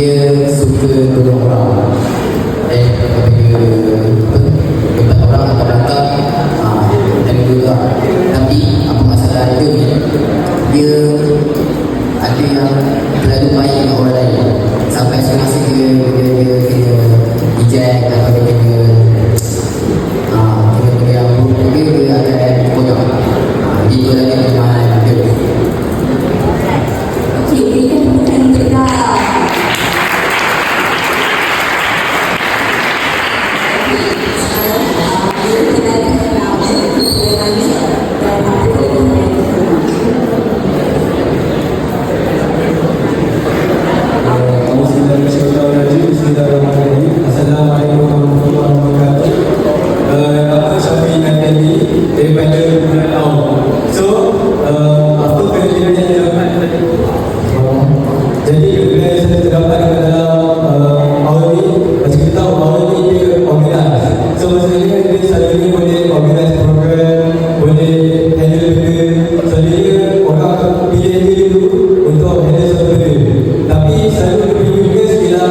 dia suka tolong orang. Apabila tempat orang atau belakang dan juga. Tapi apa masalah dia ni, dia ada yang terlalu baik dengan orang lain sampai semasa dia kena eject atau dia kena benda yang buruk, dia akan konyol. Itu adalah kelemahan dia. Okey, berikan tepukan untuk Dara. Assalamualaikum warahmatullahi wabarakatuh. Aku Syafiq Natali daripada Bulan Awal. So, apa kerjanya dapat tadi? Jadi, bila saya terdapat di dalam awal ni, macam kita tahu awal ni dia organize. So, maksudnya dia selalunya boleh organize program, boleh handle benda. Selalunya orang akan pilih dia dulu untuk handle satu benda. Tapi selalu lebih juga bila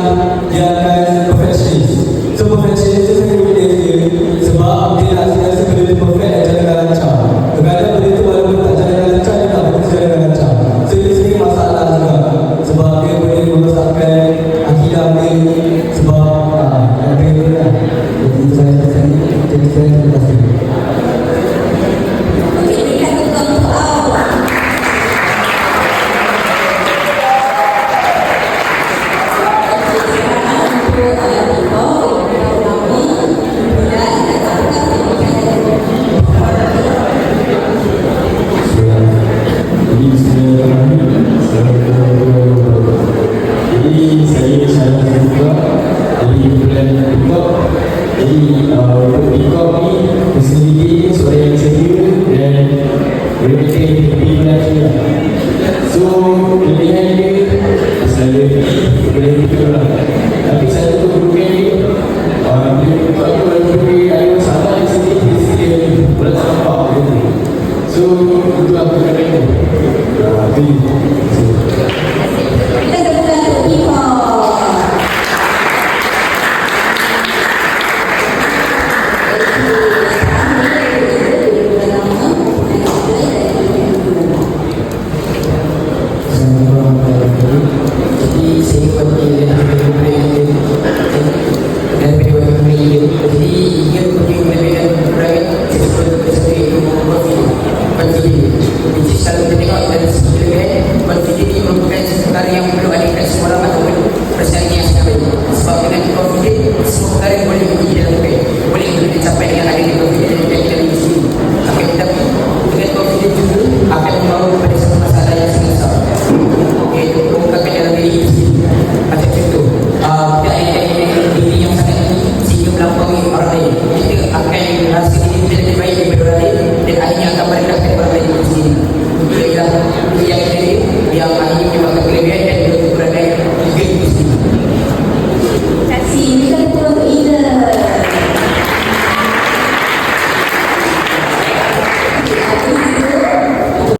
dia akan perfectionist. So perfectionist tu saya pilih dia sebab dia nak rasa benda tu perfect dan jalan lancar. Kadang-kadang benda tu walaupun tak jalan lancar, dia tak boleh jalan lancar. So itu sebenarnya masalah juga sebab dia boleh merosakkan akidah dia. Sebab ada itu lah. Jadi saya terima kasih. Okey, berikan tepukan untuk awak. Jadi saya Syarif juga dari bulan Bikok. Jadi untuk Bikok ni personality seorang yang sedia dan mereka di bulan Syria. So pilihan dia selalu boleh betul lah. Tapi satu keburukan dia bila Bikok tu lebih ada masalah yang sedia bulan nampak gitu. So itu aku kata itu. Kita tepukan untuk Ifa. Jadi saya pergi daripada dia. Jadi dia pergi dengan private sesuai konfident. Jadi selalu kita tengok dari segi konfident ini merupakan perkara yang perlu ada kat semua orang ataupun persaingan yang sangat baik. Sebab dengan confident semua perkara boleh pergi dalam baik, boleh dicapai dengan adanya confident yang kita di sini. Tetapi dengan confident juga akan membawa kepada satu masalah yang sangat besar, iaitu mengungkapkan dalam diri kita sendiri. Macam contoh, kita ada diri yang sangat tinggi sehingga melampaui orang lain. Kita akan rasa diri kita lebih baik daripada orang lain dan akhirnya akan merendahkan orang lain itu sendiri. Itu ialah yang kita